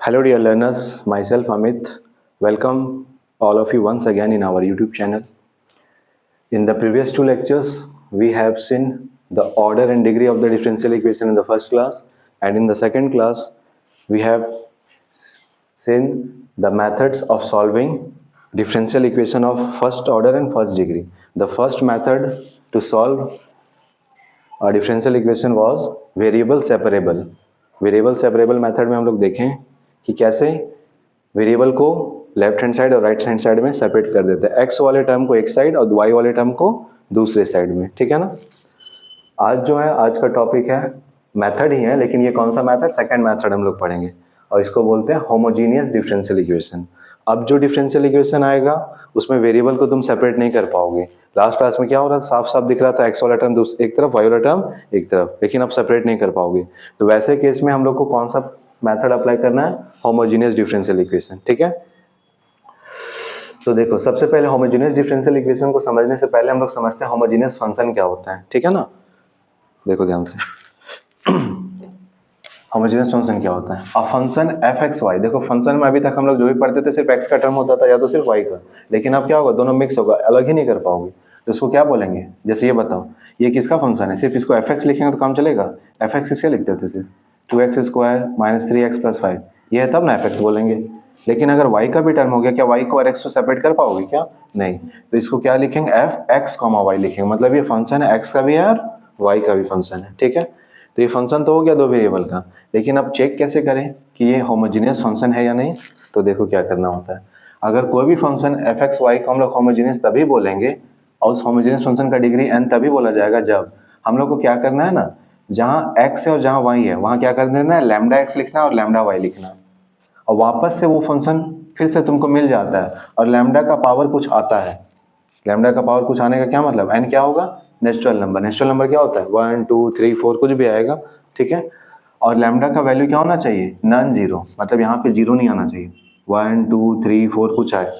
Hello dear learners, myself Amit. Welcome all of you once again in our YouTube channel. In the previous two lectures, we have seen the order and degree of the differential equation in the first class, and in the second class, we have seen the methods of solving differential equation of first order and first degree. The first method to solve a differential equation was variable separable. Variable separable method में हम लोग देखें कि कैसे variable को left hand side और right hand side में separate कर देते हैं, एक्स वाले टर्म को एक साइड और वाई वाले टर्म को दूसरे साइड में. ठीक है ना. आज जो है, आज का टॉपिक है, मेथड ही है, लेकिन ये कौन सा मेथड, सेकंड मेथड हम लोग पढ़ेंगे और इसको बोलते हैं होमोजीनियस डिफरेंशियल इक्वेशन. अब जो डिफरेंशियल इक्वेशन आएगा उसमें वेरिएबल को तुम सेपरेट नहीं कर पाओगे. लास्ट क्लास में क्या हो रहा था, साफ साफ दिख रहा था, एक्स वाला टर्म एक तरफ, वाई वाला टर्म एक तरफ, लेकिन अब सेपरेट नहीं कर पाओगे. तो वैसे केस में हम लोग को कौन सा मेथड अप्लाई करना है, होमोजीनियस डिफरेंशियल इक्वेशन. ठीक है. तो देखो, सबसे पहले होमोजीनियस डिफरेंशियल इक्वेशन को समझने से पहले हम लोग समझते हैं होमोजीनियस फंक्शन क्या होता है. ठीक है ना. देखो ध्यान से, होमोजेनियस फंक्शन क्या होता है. A function f x y. देखो फंक्शन में अभी तक हम लोग जो भी पढ़ते थे सिर्फ एक्स का टर्म होता था या तो सिर्फ वाई का, लेकिन अब क्या होगा, दोनों मिक्स होगा, अलग ही नहीं कर पाओगे. तो इसको क्या बोलेंगे, जैसे ये बताओ, ये किसका फंक्शन है, सिर्फ इसको एफ एक्स लिखेंगे तो काम चलेगा. एफ एक्स इसके लिखते थे सिर्फ 2x square minus 3x plus 5, ये है तब ना एफ एक्स बोलेंगे. लेकिन अगर y का भी टर्म हो गया, क्या y को और x को सेपरेट कर पाओगे क्या, नहीं. तो इसको क्या लिखेंगे, एफ एक्स कॉमा वाई लिखेंगे. मतलब ये फंक्शन है, x का भी है और y का भी फंक्शन है. ठीक है. तो ये फंक्शन तो हो गया दो वेरिएबल का, लेकिन अब चेक कैसे करें कि ये होमोजीनियस फंक्शन है या नहीं. तो देखो क्या करना होता है. अगर कोई भी फंक्शन एफ एक्स वाई को हम लोग होमोजीनियस तभी बोलेंगे और उस होमोजीनियस फंक्शन का डिग्री n तभी बोला जाएगा जब हम लोग को क्या करना है ना, जहाँ x है और जहाँ y है वहाँ क्या कर देना है, लैम्डा x लिखना और लैम्डा y लिखना, और वापस से वो फंक्शन फिर से तुमको मिल जाता है और लैम्डा का पावर कुछ आता है. लैम्डा का पावर कुछ आने का क्या मतलब, n क्या होगा, नेचुरल नंबर. नेचुरल नंबर क्या होता है, 1 2 3 4 कुछ भी आएगा. ठीक है. और लैम्डा का वैल्यू क्या होना चाहिए, नॉन जीरो, मतलब यहाँ पे जीरो नहीं आना चाहिए. 1 2 3 4 कुछ आए,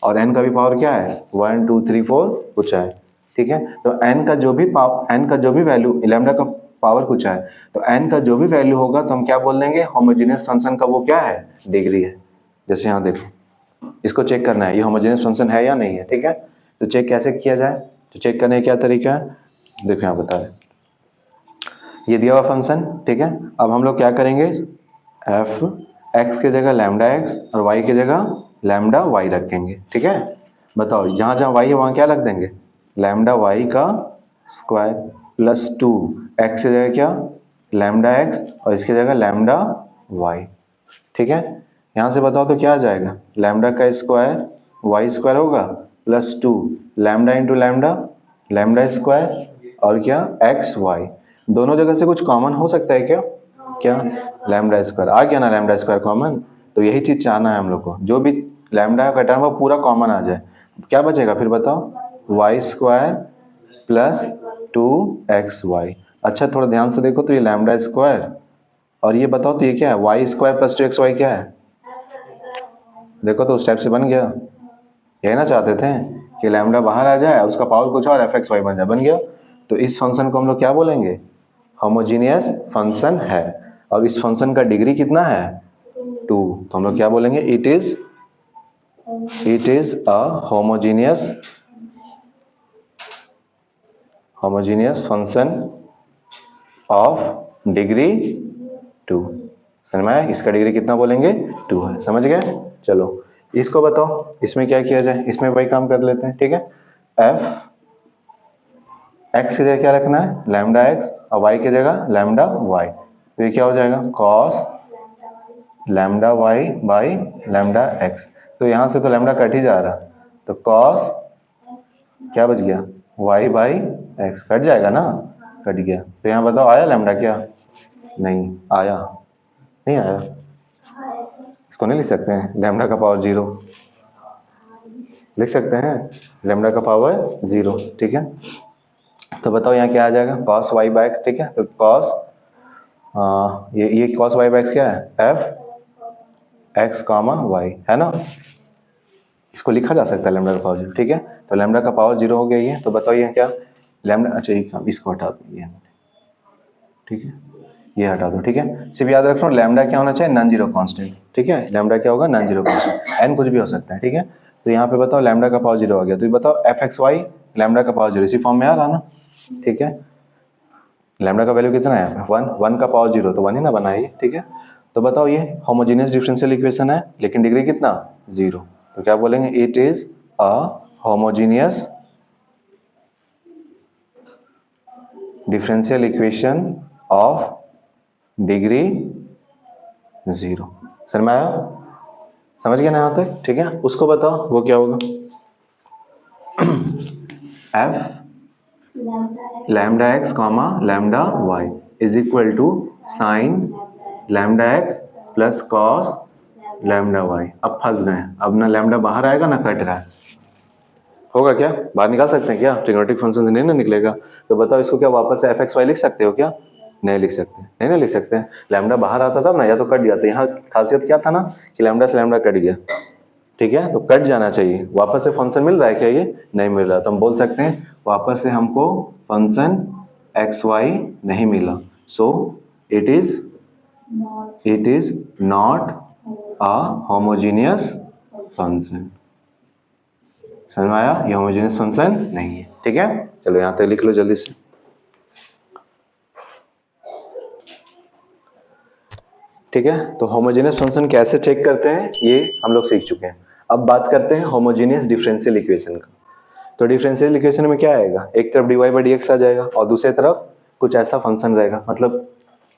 और n का भी पावर क्या है, 1 2 3 4 कुछ आए. ठीक है. तो n का जो भी वैल्यू, लैम्डा का पावर कुछ आए, तो n का जो भी वैल्यू होगा तो हम क्या बोल देंगे, होमोजेनियस फंक्शन का वो क्या है, डिग्री है. जैसे यहाँ देखो, इसको चेक करना है ये होमोजेनियस फंक्शन है या नहीं है. ठीक है. तो चेक कैसे किया जाए, तो चेक करने का क्या तरीका है, देखो यहाँ बता रहे, ये दिया हुआ फंक्शन. ठीक है. अब हम लोग क्या करेंगे, एफ एक्स की जगह लैम्डा एक्स और वाई की जगह लैम्डा वाई रखेंगे. ठीक है. बताओ, जहाँ जहाँ वाई है वहाँ क्या रख देंगे, लैम्डा वाई का स्क्वायर प्लस 2, एक्स की जगह क्या, लैम्डा एक्स और इसकी जगह लैम्डा वाई. ठीक है. यहाँ से बताओ तो क्या आ जाएगा, लैम्डा का स्क्वायर वाई स्क्वायर होगा plus 2 lambda into lambda, lambda square और क्या, एक्स वाई. दोनों जगह से कुछ कॉमन हो सकता है क्या, क्या, लैम्डा स्क्वायर आ गया ना, लैम्डा स्क्वायर कॉमन. तो यही चीज़ चाहना है हम लोग को, जो भी लैम्डा का टर्म है पूरा कॉमन आ जाए. क्या बचेगा फिर बताओ, वाई स्क्वायर प्लस 2xy. अच्छा थोड़ा ध्यान से देखो, तो ये लैम्डा स्क्वायर और ये बताओ तो ये क्या है, वाई स्क्वायर प्लस 2xy क्या है. देखो तो उस टाइप से बन गया. यही ना चाहते थे कि लैम्डा बाहर आ जाए, उसका पावर कुछ और एफ एक्स वाई बन जाए, बन गया. तो इस फंक्शन को हम लोग क्या बोलेंगे, होमोजीनियस फंक्शन है. और इस फंक्शन का डिग्री कितना है, 2. तो हम लोग क्या बोलेंगे, it is a homogeneous function of degree 2. समझ में आया, इसका डिग्री कितना बोलेंगे, 2 है. समझ गए. चलो इसको बताओ, इसमें क्या किया जाए, इसमें वही काम कर लेते हैं. ठीक है. एफ एक्स की जगह क्या रखना है, लैम्डा एक्स और वाई की जगह लैम्डा वाई. तो ये क्या हो जाएगा, cos lambda y by lambda x. तो यहाँ से तो लैम्डा कट ही जा रहा, तो कॉस क्या बच गया, वाई बाई एक्स. कट जाएगा ना, कट गया. तो यहाँ बताओ आया लैम्डा क्या, नहीं आया, नहीं आया. इसको नहीं लिख सकते हैं, लैम्डा का पावर 0 लिख सकते हैं, लैम्डा का पावर 0. ठीक है. तो बताओ यहाँ क्या आ जाएगा, कॉस वाई बाई एक्स. ठीक है. तो कॉस ये कॉस वाई बाई एक्स क्या है, एफ एक्स कॉमा वाई है ना. इसको लिखा जा सकता है लैम्डा का पावर 0. ठीक है. तो लैम्डा का पावर 0 हो गया ये. तो बताओ ये क्या, लैम्डा, अच्छा ये इसको हटा दो ये. ठीक है. ये हटा दो, ठीक है। सिर्फ याद रखना लैम्डा क्या होना चाहिए, नॉन जीरो कांस्टेंट, ठीक है। लैम्डा क्या होगा, नॉन जीरो कांस्टेंट, एन कुछ भी हो सकता है, ठीक है। तो यहाँ पे बताओ लैम्डा का पावर जीरो आ गया, तो ये बताओ एफ एक्स वाई लैम्डा का पावर जीरो इसी फॉर्म में आ रहा ना, ठीक है। लैम्डा का वैल्यू कितना है, वन, वन का पावर जीरो तो वन ही ना बना है ये, ठीक है। तो बताओ ये होमोजेनियस डिफरेंशियल इक्वेशन है लेकिन डिग्री कितना, जीरो, तो क्या बोलेंगे, it is a homogeneous differential equation of degree zero. Sir मैं आया, समझ गया ना यहाँ तक, ठीक है। उसको बताओ वो क्या होगा, f lambda x comma lambda y is equal to sine lambda x plus cos lambda y. अब फंस गए, अब ना लैम्डा बाहर आएगा ना कट रहा है, होगा क्या, बाहर निकाल सकते हैं क्या, ट्रिग्नोमेट्रिक फंक्शन से नहीं ना निकलेगा। तो बताओ इसको क्या वापस से एफ एक्स वाई लिख सकते हो क्या, नहीं लिख सकते, नहीं ना लिख सकते हैं। लैम्डा बाहर आता था ना, या तो कट जाता, यहाँ खासियत क्या था ना कि लैम्डा से लैम्डा कट गया, ठीक है। तो कट जाना चाहिए, वापस से फंक्शन मिल रहा है क्या, ये नहीं मिल रहा, तो हम बोल सकते हैं वापस से हमको फंक्शन एक्स वाई नहीं मिला, so it is not a homogeneous function. समझ में आया, ये होमोजेनियस फंक्शन नहीं है, ठीक है। चलो यहां तक लिख लो जल्दी से, ठीक है। तो होमोजेनियस फंक्शन कैसे चेक करते हैं ये हम लोग सीख चुके हैं। अब बात करते हैं होमोजेनियस डिफरेंशियल इक्वेशन का। तो डिफरेंशियल इक्वेशन में क्या आएगा, एक तरफ D Y by D X आ जाएगा और दूसरी तरफ कुछ ऐसा फंक्शन रहेगा, मतलब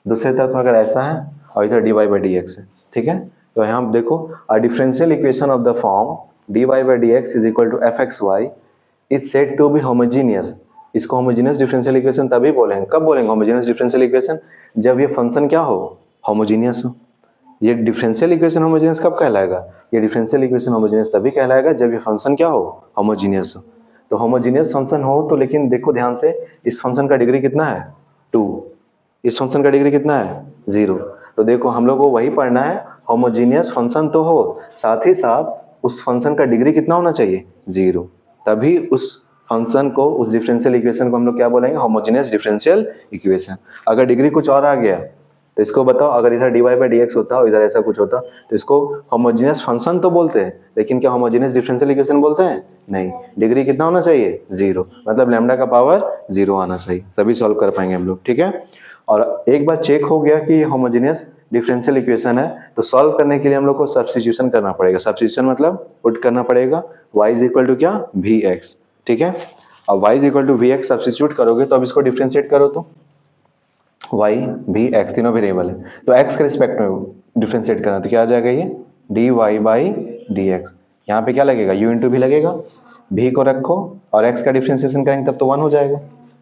दूसरी तरफ अगर ऐसा है और इधर d Y by D x है, ठीक है। तो यहाँ देखो a differential equation of the form d Y by D x is equal to f x y is said to be homogeneous. इसको होमोजीनियस डिफरेंशियल इक्वेशन तभी बोलेंगे, कब बोलेंगे होमोजीनियस डिफरेंशियल इक्वेशन, जब ये फंक्शन क्या हो, होमोजीनियस हो। ये डिफरेंशियल इक्वेशन होमोजेनियस कब कहलाएगा, ये डिफरेंशियल इक्वेशन होमोजेनियस तभी कहलाएगा जब ये फंक्शन क्या हो, होमोजेनियस हो। तो होमोजेनियस फंक्शन हो तो, लेकिन देखो ध्यान से, इस फंक्शन का डिग्री कितना है, 2, इस फंक्शन का डिग्री कितना है, 0। तो देखो हम लोग को वही पढ़ना है, होमोजेनियस फंक्शन तो हो, साथ ही साथ उस फंक्शन का डिग्री कितना होना चाहिए, 0, तभी उस फंक्शन को, उस डिफरेंशियल इक्वेशन को हम लोग क्या बोलेंगे, होमोजेनियस डिफरेंशियल इक्वेशन। अगर डिग्री कुछ और आ गया तो इसको बताओ, अगर इधर d Y by D x होता और इधर ऐसा कुछ होता तो इसको होमोजेनियस फंक्शन तो बोलते हैं, लेकिन क्या होमोजेनियस डिफरेंशियल इक्वेशन बोलते हैं, नहीं। डिग्री कितना होना चाहिए, 0, मतलब लैम्डा का पावर 0 आना चाहिए, सभी सॉल्व कर पाएंगे हम लोग, ठीक है। और एक बार चेक हो गया कि ये होमोजेनियस डिफरेंशियल इक्वेशन है, तो सॉल्व करने के लिए हम लोग को सब्स्टिट्यूशन करना पड़ेगा। सब्स्टिट्यूशन मतलब पुट करना पड़ेगा y इज इक्वल टू क्या, vx, ठीक है। अब y is equal to vx substitute करोगे तो अब इसको डिफरेंशिएट करो तो y v x तीनों वेरिएबल है, तो x के रिस्पेक्ट में डिफरेंशिएट करना, तो क्या आ जाएगा ये dy बाई डी एक्स। यहाँ पे क्या लगेगा, u इंटू भी लगेगा, v को रखो और x का डिफरेंशिएशन करेंगे तब तो 1 हो जाएगा,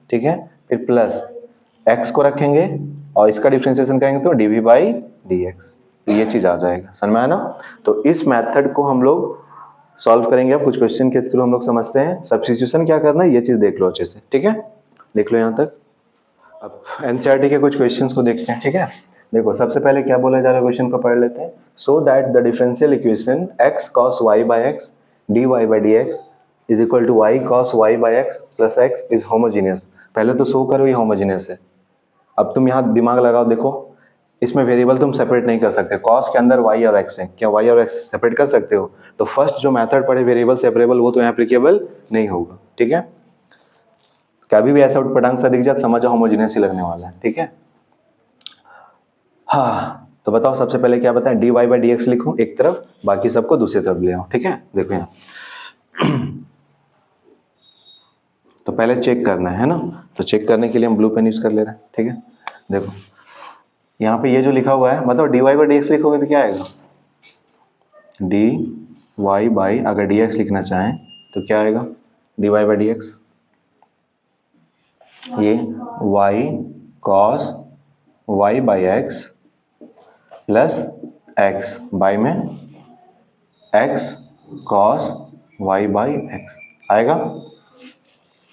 ठीक है। फिर प्लस x को रखेंगे और इसका डिफरेंशिएशन करेंगे तो dv बाई डी एक्स, ये चीज आ जाएगा, समझ में आया ना। तो इस मेथड को हम लोग सॉल्व करेंगे। अब कुछ क्वेश्चन के थ्रू हम लोग समझते हैं सब्स्टिट्यूशन क्या करना है, ये चीज देख लो अच्छे से, ठीक है। लिख लो यहाँ तक। अब एनसीईआरटी के कुछ क्वेश्चंस को देखते हैं, ठीक है। देखो सबसे पहले क्या बोला जा रहा है, क्वेश्चन को पढ़ लेते हैं। So that the differential equation x cos y by x dy by dx is equal to y cos y by x plus x is homogeneous. पहले तो शो करो ये होमोजेनियस है। अब तुम यहाँ दिमाग लगाओ, देखो इसमें वेरिएबल तुम सेपरेट नहीं कर सकते, कॉस के अंदर y और x है, क्या y और x सेपरेट कर सकते हो, तो फर्स्ट जो मेथड पढ़े वेरिएबल सेपरेबल वो तो एप्लीकेबल नहीं होगा, ठीक है। कभी भी ऐसा उटपटांग सा दिख जाए समझो होमोजेनियस ही लगने वाला है, ठीक है। हाँ तो बताओ सबसे पहले क्या बताएं, d Y by D x लिखो एक तरफ, बाकी सबको दूसरी तरफ ले आओ, ठीक है। देखो यहाँ तो पहले चेक करना है ना, तो चेक करने के लिए हम ब्लू पेन यूज कर ले रहे हैं, ठीक है। देखो यहाँ पे ये जो लिखा हुआ है, मतलब d Y by D x लिखोगे तो क्या आएगा, डी वाई बाई, अगर डी एक्स लिखना चाहें तो क्या आएगा, D Y by D x, ये y cos y by x plus x, by में x cos y by x आएगा,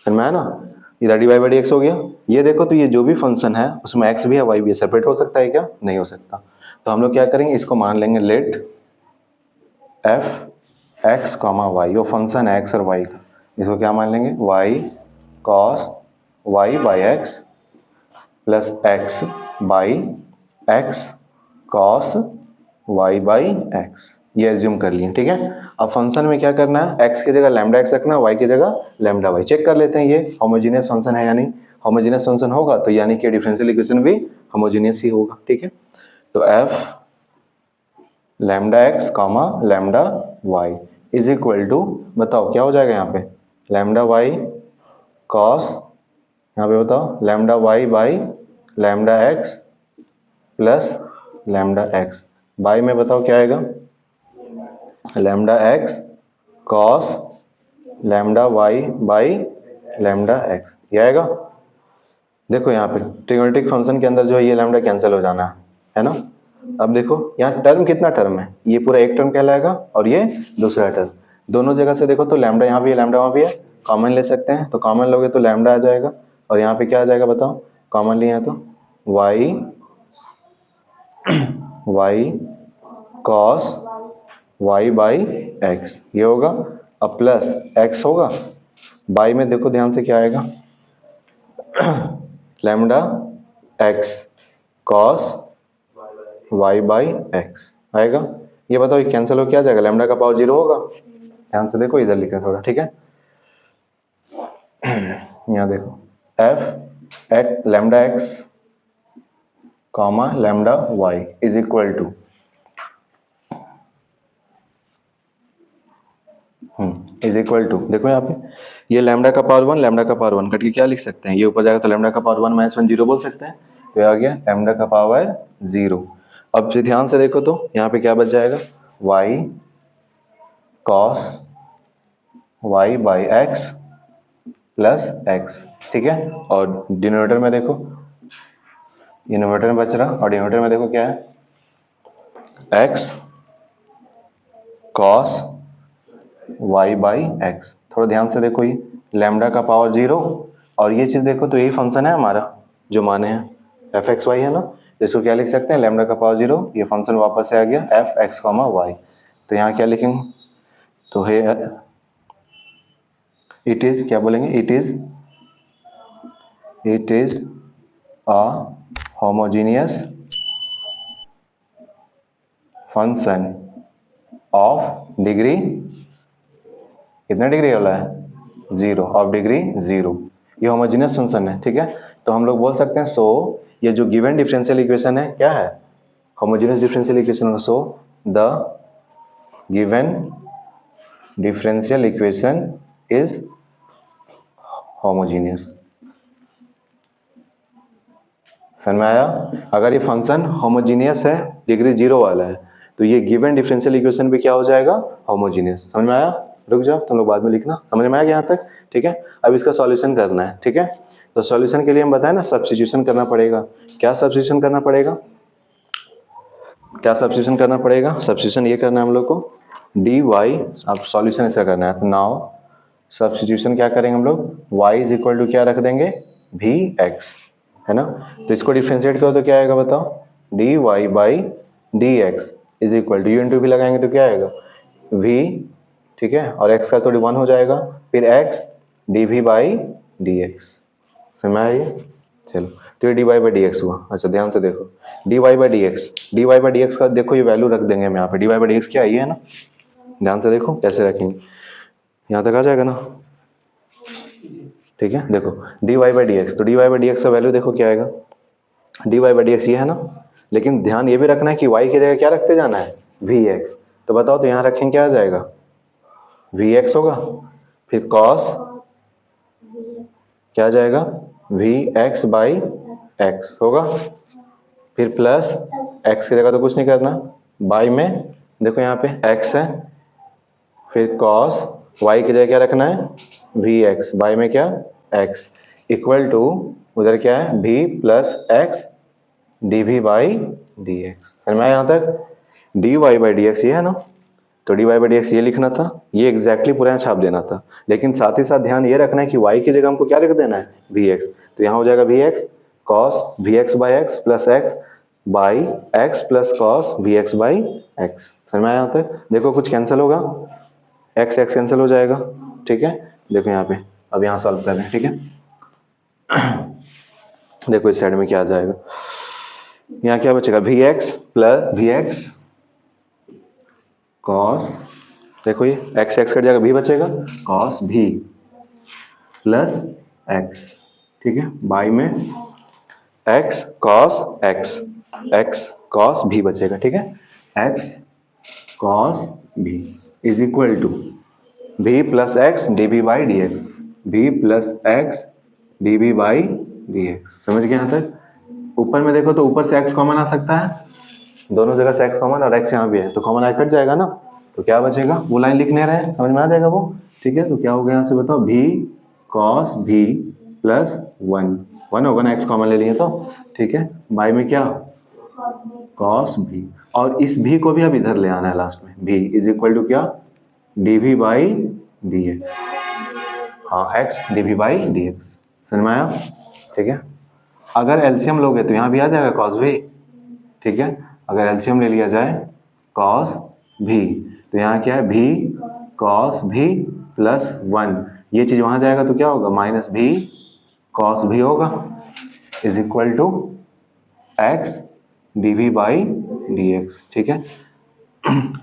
समझ में आया ना। इधर d Y by D x हो गया। ये देखो तो ये जो भी फंक्शन है उसमें x भी है y भी है, सेपरेट हो सकता है क्या, नहीं हो सकता। तो हम लोग क्या करेंगे, इसको मान लेंगे let f x comma y, वो फंक्शन है x और y का, इसको क्या मान लेंगे y cos y by x plus x by x cos y by x, ये एज्यूम कर लिए, ठीक है। अब फंक्शन में क्या करना है, एक्स की जगह लैम्डा एक्स रखना, वाई की जगह लैम्डा वाई। चेक कर लेते हैं ये होमोजीनियस फंक्शन है या नहीं। होमोजीनियस फंक्शन होगा तो यानी कि डिफरेंशियल इक्वेशन भी होमोजीनियस ही होगा, ठीक है। तो f lambda x comma lambda y is equal to, बताओ क्या हो जाएगा यहाँ पे, लैम्डा वाई कॉस, यहाँ पे बताओ lambda y by lambda x plus lambda x, by में बताओ क्या आएगा, lambda x cos lambda y by lambda x, ये आएगा। देखो यहाँ पे ट्रिगोनोमेट्रिक फंक्शन के अंदर जो है ये लैम्डा कैंसिल हो जाना है ना। अब देखो यहाँ टर्म कितना टर्म है, ये पूरा एक टर्म कहलाएगा और ये दूसरा टर्म, दोनों जगह से देखो तो लैम्डा यहाँ भी है लैम्डा वहाँ भी है, कॉमन ले सकते हैं, तो कॉमन लोगे तो लैम्डा आ जाएगा और यहाँ पे क्या आ जाएगा बताओ, कॉमन लिया तो y y cos y by x ये होगा, अब प्लस एक्स होगा, बाई में देखो ध्यान से क्या आएगा, lambda x cos y by x आएगा। ये बताओ ये कैंसिल हो क्या जाएगा, लैम्डा का पावर 0 होगा, ध्यान से देखो इधर लिखा थोड़ा, ठीक है। यहाँ देखो f x lambda x comma lambda y is equal to is equal to, देखो यहाँ पे ये लैम्डा का पावर 1 लैम्डा का पावर 1 कट के क्या लिख सकते हैं, ये ऊपर जाएगा तो लैम्डा का पावर 1 माइनस 1 0 बोल सकते हैं, तो ये आ गया लैम्डा का पावर 0। अब से ध्यान से देखो तो यहाँ पे क्या बच जाएगा, y cos y by x plus x, ठीक है। और डिनोमिनेटर में देखो, ये न्यूमरेटर में बच रहा और डिनोमिनेटर में देखो क्या है, x cos y by x, थोड़ा ध्यान से देखो, ये लैम्डा का पावर 0 और ये चीज़ देखो तो यही फंक्शन है हमारा जो माने हैं एफ एक्स वाई है ना, इसको क्या लिख सकते हैं, लैम्डा का पावर 0, ये फंक्शन वापस से आ गया एफ एक्स कॉमा वाई, तो यहाँ क्या लिखेंगे, तो है इट इज, क्या बोलेंगे, it is a homogeneous function of degree, कितना डिग्री वाला है, 0, ऑफ डिग्री 0, ये होमोजीनियस फंक्शन है, ठीक है। तो हम लोग बोल सकते हैं सो ये जो गिवन डिफरेंशियल इक्वेशन है क्या है, homogeneous differential equation, so the given differential equation is homogeneous. समझ में आया, अगर ये फंक्शन होमोजीनियस है डिग्री 0 वाला है तो ये गिवन डिफरेंशियल इक्वेशन भी क्या हो जाएगा, होमोजीनियस। समझ में आया, रुक जाओ तुम लोग बाद में लिखना, समझ में आया यहाँ तक, ठीक है। अब इसका सॉल्यूशन करना है, ठीक है। तो सॉल्यूशन के लिए हम बताएं ना, सब्स्टिट्यूशन करना पड़ेगा। क्या सब्स्टिट्यूशन करना पड़ेगा, क्या सब्स्टिट्यूशन करना पड़ेगा, सब्स्टिट्यूशन ये करना है हम लोग को, डी वाई, अब सॉल्यूशन इसका करना है, तो नाउ सब्स्टिट्यूशन क्या करेंगे हम लोग, y इज इक्वल टू क्या रख देंगे, वी एक्स, है ना। तो इसको डिफ्रेंशिएट करो तो क्या आएगा बताओ, d Y by D x is equal to, u into v लगाएंगे तो क्या आएगा, v, ठीक है, और x का तो 1 हो जाएगा, फिर x d we by D x, समझ में आया ये, चलो तो ये d Y by D x हुआ। अच्छा ध्यान से देखो, D Y by D x का देखो ये वैल्यू रख देंगे हम यहाँ पे, d Y by D x क्या है ना, ध्यान से देखो कैसे रखेंगे, यहाँ तक आ जाएगा ना, ठीक है। देखो D Y by D X, तो D Y by D x का वैल्यू देखो क्या आएगा, D Y by D x ये है ना, लेकिन ध्यान ये भी रखना है कि y की जगह क्या रखते जाना है, वी एक्स, तो बताओ तो यहाँ रखेंगे क्या आ जाएगा, वी एक्स होगा, फिर कॉस क्या आ जाएगा, वी एक्स बाई एक्स होगा, फिर प्लस एक्स की जगह तो कुछ नहीं करना, बाई में देखो यहाँ पे x है, फिर कॉस y की जगह क्या रखना है, वी एक्स, बाई में क्या x, इक्वल टू उधर क्या है v plus x D we by D x. समझ में आया यहाँ तक, d Y by D x ये है ना, तो D Y by D x ये लिखना था, ये एग्जैक्टली पूरा यहाँ छाप देना था, लेकिन साथ ही साथ ध्यान ये रखना है कि y की जगह हमको क्या लिख देना है, वी एक्स, तो यहाँ हो जाएगा v x cos v x by x plus x by x plus cos v x by x. समझ में आया यहाँ तक, देखो कुछ कैंसिल होगा, एक्स एक्स कैंसिल हो जाएगा, ठीक है। देखो यहाँ पे अब यहाँ सॉल्व कर रहे हैं, ठीक है। देखो इस साइड में क्या आ जाएगा, यहाँ क्या बचेगा, v x plus v x cos, देखो ये एक्स एक्स कट जाएगा, भी बचेगा कॉस भी प्लस एक्स, ठीक है, बाई में X cos X, X cos V बचेगा, ठीक है, एक्स कॉस भी is equal to V plus x D V by D X, V plus x D V by D x. समझ गए यहाँ तक? ऊपर में देखो तो ऊपर से x कॉमन आ सकता है, दोनों जगह से x कॉमन, और x यहाँ भी है तो कॉमन आ कट जाएगा ना, तो क्या बचेगा, वो लाइन लिख नहीं रहे हैं, समझ में आ जाएगा वो, ठीक है। तो क्या हो गया यहाँ से बताओ, भी कॉस भी प्लस वन होगा ना, x कॉमन ले लिए तो, ठीक है, बाई में क्या कॉस भी, और इस भी को भी अब इधर ले आना है लास्ट में, भी इज इक्वल टू क्या, D we by D X, हाँ X D we by D x, समझ में आया, ठीक है। अगर एलसीएम लोगे तो यहाँ भी आ जाएगा कॉस भी, ठीक है, अगर एलसीएम ले लिया जाए कॉस भी, तो यहाँ क्या है, भी कॉस भी प्लस 1, ये चीज वहां जाएगा तो क्या होगा, माइनस भी कॉस भी होगा, is equal to x D we by D x, ठीक है।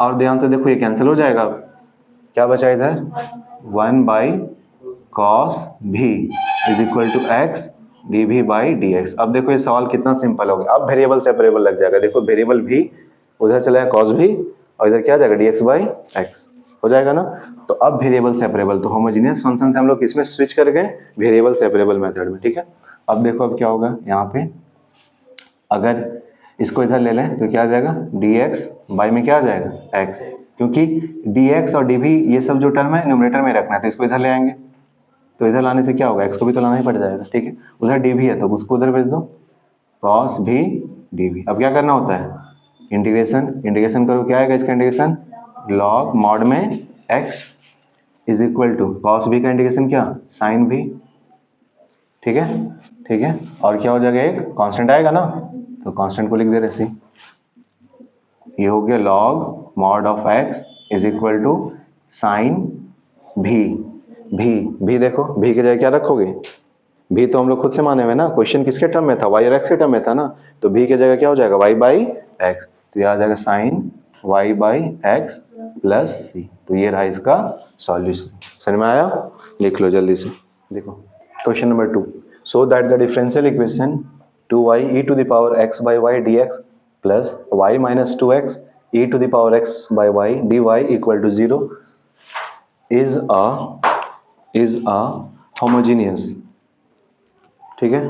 और ध्यान से देखो ये कैंसिल हो जाएगा, क्या बचा इधर, 1 बाई कॉस भी is equal to x D we by D x. अब देखो ये सवाल कितना सिंपल हो गया, अब वेरिएबल सेपरेबल लग जाएगा, देखो वेरिएबल भी उधर चला जाएगा कॉस भी, और इधर क्या जाएगा डी एक्स बाई एक्स, हो जाएगा ना। तो अब वेरिएबल सेपरेबल, तो होमोजेनियस फंक्शन से हम लोग किसमें स्विच कर गए, वेरिएबल सेपरेबल मेथड में, ठीक है। अब देखो अब क्या होगा यहाँ पे, अगर इसको इधर ले लें तो क्या आ जाएगा, डी एक्स बाई में क्या आ जाएगा एक्स, क्योंकि डी एक्स और डी वी ये सब जो टर्म है न्यूमरेटर में रखना है, तो इसको इधर ले आएंगे, तो इधर लाने से क्या होगा, एक्स को भी तो लाना ही पड़ जाएगा, ठीक है। उधर डी भी है तो उसको उधर भेज दो, कॉस भी डी भी। अब क्या करना होता है, इंटीग्रेशन करो, क्या आएगा इसका इंटीग्रेशन, लॉग मॉड में x is equal to cos v का इंटीग्रेशन क्या, साइन भी, ठीक है, ठीक है। और क्या हो जाएगा, एक कांस्टेंट आएगा ना, तो कांस्टेंट को लिख दे रहे, ये हो गया log mod of x is equal to sine v देखो भी की जगह क्या रखोगे, भी तो हम लोग खुद से माने हुए ना, क्वेश्चन किसके टर्म में था, वाई और एक्स के टर्म में था ना, तो भी की जगह क्या हो जाएगा, वाई बाई एक्स, तो यह आ जाएगा sine Y by x plus सी, तो ये रहा इसका सॉल्यूशन। समझ में आया, लिख लो जल्दी से, देखो question number 2, so that the differential equation 2y e to the power x by y dx plus y minus 2x e to the power x by y dy equal to 0 is a homogeneous, ठीक है,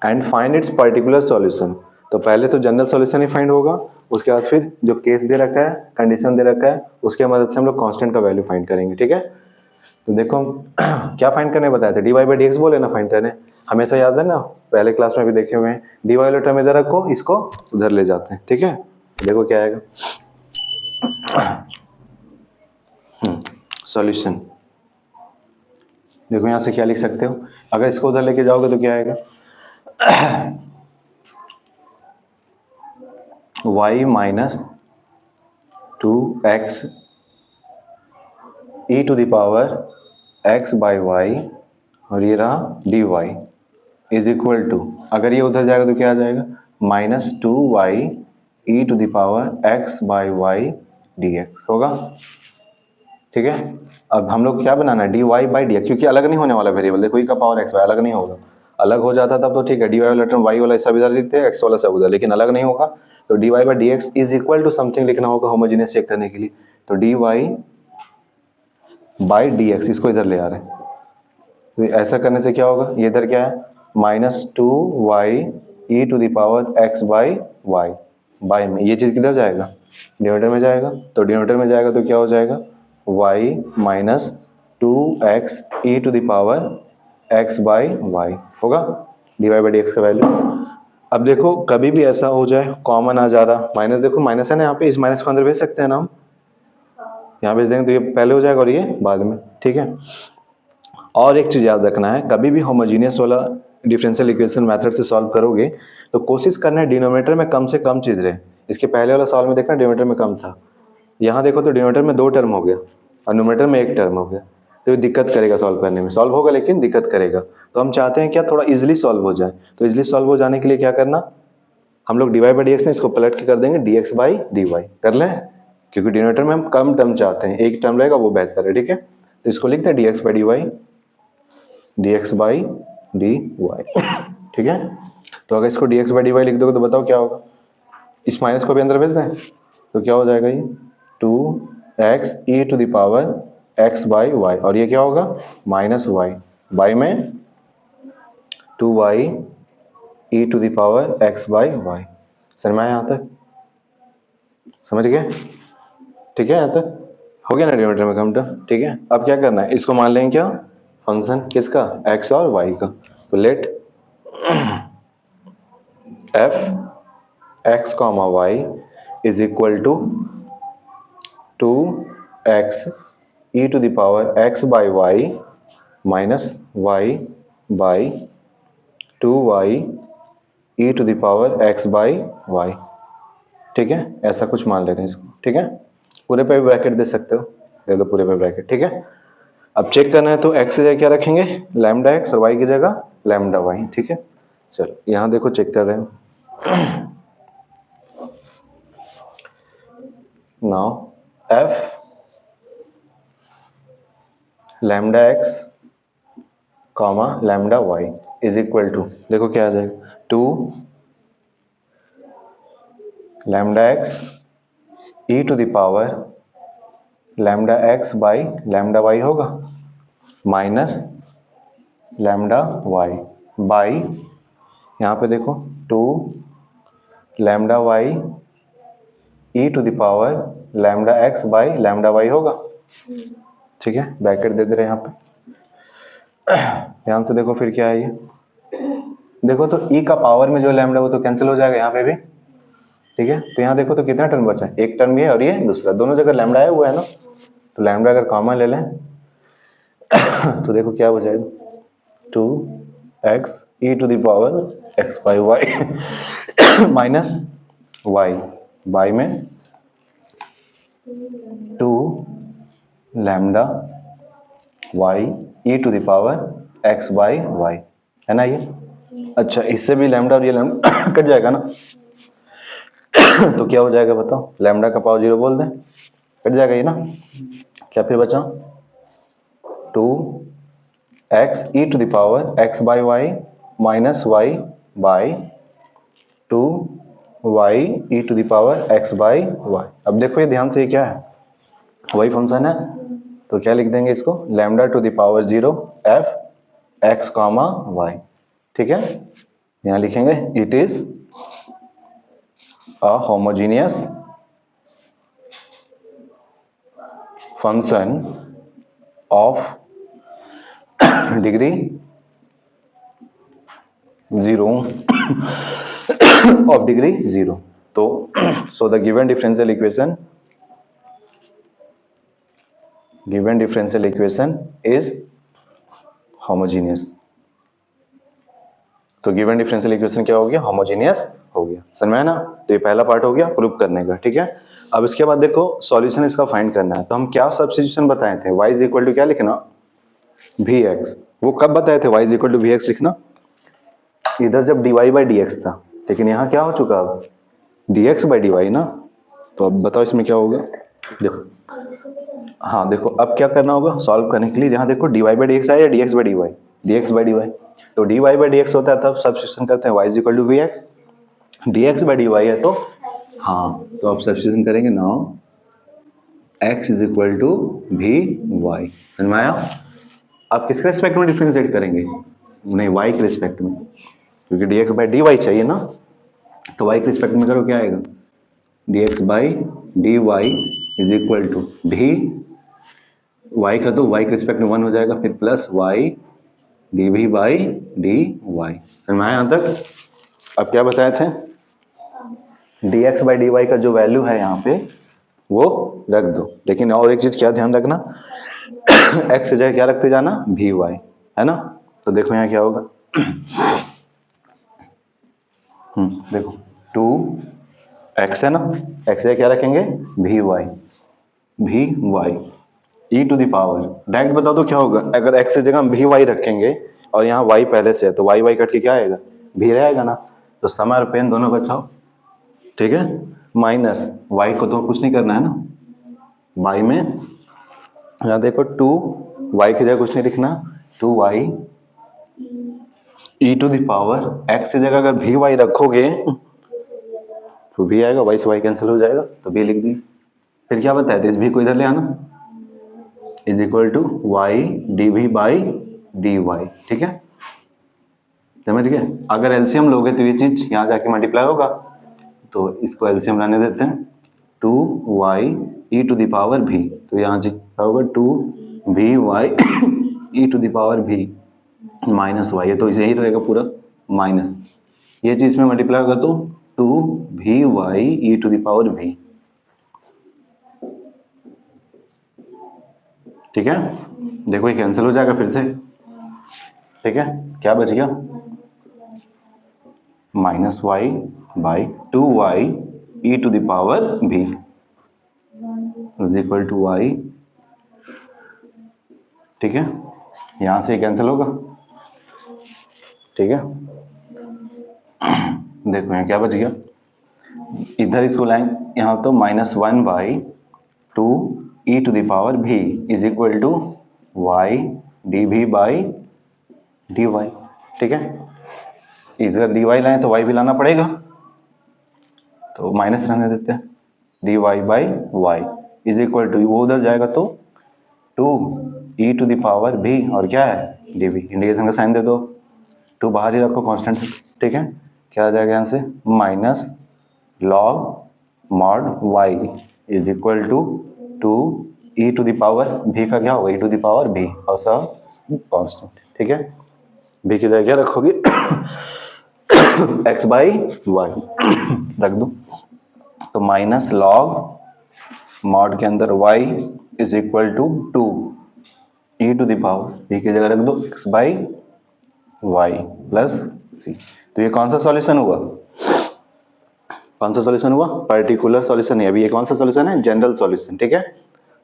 and find its particular solution. तो पहले तो general solution ही find होगा, उसके बाद फिर जो केस दे रखा है, कंडीशन दे रखा है, उसके मदद से हम लोग कांस्टेंट का वैल्यू फाइंड करेंगे, ठीक है। तो देखो क्या फाइंड करने बताया था, d Y by D x बोले ना फाइंड करने, हमेशा याद है ना, पहले क्लास में भी देखे हुए हैं, डी वाई वाले टर्म इधर रखो, इसको उधर ले जाते हैं, ठीक है। देखो क्या आएगा, सॉल्यूशन, देखो यहाँ से क्या लिख सकते हो, अगर इसको उधर लेके जाओगे तो क्या आएगा, y minus 2x e to the power x by y, और ये रहा d y is equal to, अगर ये उधर जाएगा तो क्या आ जाएगा, minus 2y e to the power x by y d x होगा, ठीक है। अब हम लोग क्या बनाना है, d Y by D x, क्योंकि अलग नहीं होने वाला वेरिएबल, देखो ई का पावर एक्स वाई अलग नहीं होगा, अलग हो जाता तब तो ठीक है, डी वाई वाला टर्म वाई वाला सब इधर लिखते हैं, एक्स वाला सब उधर, लेकिन अलग नहीं होगा, तो D Y by D x is equal to something लिखना होगा होमोजेनियस चेक करने के लिए, तो D Y by D x, इसको इधर ले आ रहे हैं, तो ऐसा करने से क्या होगा, ये इधर क्या है, minus 2y e to the power x by y, by में ये चीज़ किधर जाएगा, डिनोमिनेटर में जाएगा, तो डिनोमिनेटर में जाएगा तो क्या हो जाएगा, y minus 2x e to the power x by Y होगा, D Y by D x का वैल्यू। अब देखो कभी भी ऐसा हो जाए, कॉमन आ जा रहा, माइनस देखो माइनस है ना यहाँ पे, इस माइनस को अंदर भेज सकते हैं ना हम, यहाँ भेज देंगे तो ये पहले हो जाएगा और ये बाद में, ठीक है। और एक चीज़ याद रखना है, कभी भी होमोजीनियस वाला डिफरेंशियल इक्वेशन मेथड से सॉल्व करोगे तो कोशिश करना है डिनोमिनेटर में कम से कम चीज़ रहे, इसके पहले वाला सवाल में देखना डिनोमिनेटर में कम था, यहाँ देखो तो डिनोमिनेटर में 2 टर्म हो गया और न्यूमरेटर में 1 टर्म हो गया, तो ये दिक्कत करेगा सॉल्व करने में, सॉल्व होगा लेकिन दिक्कत करेगा, तो हम चाहते हैं क्या थोड़ा इजीली सॉल्व हो जाए, तो इजीली सॉल्व हो जाने के लिए क्या करना, हम लोग dy बाई डी एक्स इसको पलट के कर देंगे dx बाई dy, कर लें, क्योंकि डिनोमिनेटर में हम कम टर्म चाहते हैं, एक टर्म रहेगा वो बेहतर है, ठीक है। तो इसको लिखते हैं dx बाई dy, ठीक है। तो अगर इसको dx बाई dy लिख दोगे तो बताओ क्या होगा, इस माइनस को भी अंदर भेज दें तो क्या हो जाएगा, ये 2x e to the power x by y, और ये क्या होगा माइनस y, बाई में 2y e to the power x by y. समझ में आया यहाँ तक, समझ गए, ठीक है। यहाँ तक हो गया ना डिनोमिनेटर में कम टर्म, ठीक है। अब क्या करना है, इसको मान लेंगे क्या, फंक्शन किसका, x और y का। तो let f x comma y is equal to 2x e to the power x by y minus y by 2y e to the power x by y, ठीक है। ऐसा कुछ मान ले रहे हैं इसको, ठीक है। पूरे पे ब्रैकेट दे सकते हो, दे दो पूरे पे ब्रैकेट, ठीक है। अब चेक करना है तो x की जगह क्या रखेंगे, लैम्डा x, और y की जगह लैम्डा y, ठीक है। चलो यहाँ देखो चेक कर रहे हैं। Now f lambda x comma lambda y is equal to, देखो क्या आ जाएगा, 2 lambda x e to the power lambda x by lambda y होगा, माइनस लैम्डा y बाई, यहाँ पे देखो 2 lambda y e to the power lambda x by lambda y होगा, ठीक है। ब्रैकेट दे दे रहे हैं यहाँ पे, ध्यान से देखो फिर क्या है ये, देखो तो e का पावर में जो लैम्डा वो तो कैंसिल हो जाएगा यहाँ पे भी, ठीक है। तो यहाँ देखो तो कितना टर्म बचा है, एक टर्म ये और ये दूसरा, दोनों जगह लैम्डा आया हुआ है ना, तो लैम्डा अगर कॉमन ले लें तो देखो क्या हो जाएगा, 2x e to the power x by y minus y by में 2 lambda y e to the power x by y, है ना ये। अच्छा इससे भी लैम्डा और ये लैम्डा कट जाएगा ना, तो क्या हो जाएगा बताओ, लैम्डा का पावर 0 बोल दें, कट जाएगा ये ना, क्या फिर बचा 2x e to the power x by y minus y by 2y e to the power x by y. अब देखो ये ध्यान से ये क्या है, वही फंक्शन है, तो क्या लिख देंगे इसको, lambda two the power 0 f x comma y, ठीक है। यहाँ लिखेंगे it is a homogeneous function of degree 0 of degree 0। तो so the given differential equation is homogeneous। तो गिवन डिफरेंशियल इक्वेशन क्या हो गया, होमोजेनियस हो गया, समझ में है ना। तो ये पहला पार्ट हो गया प्रूव करने का, ठीक है। अब इसके बाद देखो सॉल्यूशन इसका फाइंड करना है, तो हम क्या सब्स्टिट्यूशन बताए थे, y इज इक्वल टू क्या लिखना, vx। वो कब बताए थे y is equal to vx लिखना, इधर जब dy बाई dx था, लेकिन यहाँ क्या हो चुका अब dx बाई dy ना। तो अब बताओ इसमें क्या होगा, देखो हाँ देखो अब क्या करना होगा सॉल्व करने के लिए, यहाँ देखो dy बाई dx आया या dx बाई dy, तो dy बाई dx होता है तब सब्स्टिट्यूशन करते हैं y is equal to vx, dx by dy है तो हाँ, तो अब सब्स्टिट्यूशन करेंगे, now x is equal to vy, समझ में आया। अब किसके रिस्पेक्ट में डिफरेंशिएट करेंगे, नहीं y के रिस्पेक्ट में, क्योंकि dx बाई dy चाहिए ना, तो y के रिस्पेक्ट में करो क्या आएगा, dx by dy is equal to v, y का तो y के रिस्पेक्ट में 1 हो जाएगा, फिर plus y dv by dy, समझ में आया यहाँ तक। अब क्या बताए थे, dx बाई dy का जो वैल्यू है यहाँ पे वो रख दो, लेकिन और एक चीज क्या ध्यान रखना, x की जगह क्या रखते जाना, vy, है ना। तो देखो यहाँ क्या होगा, देखो 2x है ना, x जगह क्या रखेंगे vy e to the power, direct बताओ तो क्या होगा, अगर x की जगह हम vy रखेंगे और यहाँ y पहले से है तो y कट के क्या आएगा, v रहेगा ना। तो सम और पेन दोनों बचाओ, ठीक है, माइनस वाई को तो कुछ नहीं करना है ना, वाई में यहाँ देखो 2 वाई की जगह कुछ नहीं लिखना, 2 y e to the power x की जगह अगर भी वाई रखोगे तो भी आएगा, वाई से वाई कैंसिल हो जाएगा तो भी लिख दी। फिर क्या बताया था, इस भी को इधर ले आना, is equal to Y d we by D Y. ठीक है, समझ गए। अगर एलसीएम लोगे तो ये चीज यहाँ जाके मल्टीप्लाई होगा, तो इसको एलसीएम लाने देते हैं, 2 y e to the power भी, तो यहाँ जी क्या होगा 2 v y e to the power भी माइनस वाई है, तो इसे यही रहेगा पूरा माइनस, ये चीज में मल्टीप्लाई होगा तो 2 v y e to the power भी। ठीक है, देखो ये कैंसिल हो जाएगा फिर से। ठीक है, क्या बच गया, minus y by 2 y e to the power भी इज इक्वल टू वाई। ठीक है, यहां से कैंसिल होगा। ठीक है, देखो यहाँ क्या बच गया, इधर इसको लाएं यहाँ तो -1 by 2 E to the power भी is equal to Y D V by D Y. ठीक है, इधर डी वाई लाएं तो वाई भी लाना पड़ेगा, तो माइनस रहने देते हैं, d Y by y is equal to, वो उधर जाएगा तो 2 ई टू द पावर भी और क्या है डी वी, इंडिकेशन का साइन दे दो, 2 बाहर ही रखो कांस्टेंट। ठीक है, क्या आ जाएगा यहाँ से, minus log mod y is equal to 2 E to the power भी का क्या होगा, ई टू द पावर भी और सब कांस्टेंट। ठीक है, भी की जगह क्या रखोगे x बाई वाई रख दो, तो माइनस लॉग मॉड के अंदर y is equal to 2 E to the power भी की जगह रख दो x बाई वाई प्लस सी। तो ये कौन सा सॉल्यूशन हुआ, कौन सा सॉल्यूशन हुआ, पर्टिकुलर सॉल्यूशन है। अभी ये कौन सा सॉल्यूशन है, जनरल सॉल्यूशन। ठीक है,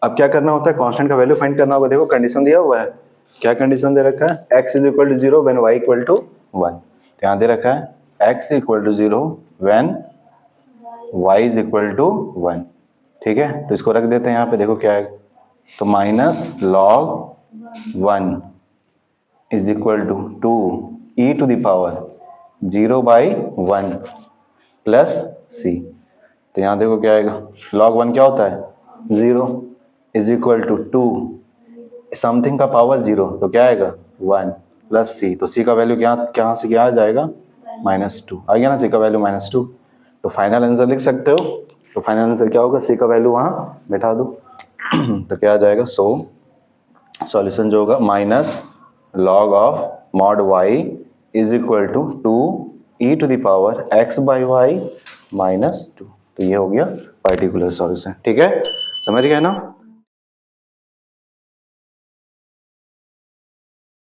अब क्या करना होता है, कांस्टेंट का वैल्यू फाइंड करना होगा। देखो कंडीशन दिया हुआ है, क्या कंडीशन दे रखा है, x is equal to 0 when y equal to 1। यहाँ दे रखा है x equal to 0 when y is equal to 1। ठीक है, तो इसको रख देते हैं यहाँ पे, देखो क्या है, तो minus log 1 is equal to 2 E to the power 0 by 1 plus सी। तो यहाँ देखो क्या आएगा, log 1 क्या होता है 0 इज इक्वल टू 2 समथिंग का पावर 0, तो क्या आएगा 1 प्लस सी। तो सी का वैल्यू क्या से क्या आ जाएगा, -2 आ गया ना, सी का वैल्यू -2। तो फाइनल आंसर लिख सकते हो, तो फाइनल आंसर क्या होगा, सी का वैल्यू वहाँ बैठा दो तो क्या आ जाएगा, सो सॉल्यूशन जो होगा minus log of mod y is equal to 2 E to the power x by y -2। तो ये हो गया पर्टिकुलर सॉल्यूशन। ठीक है, समझ गए ना।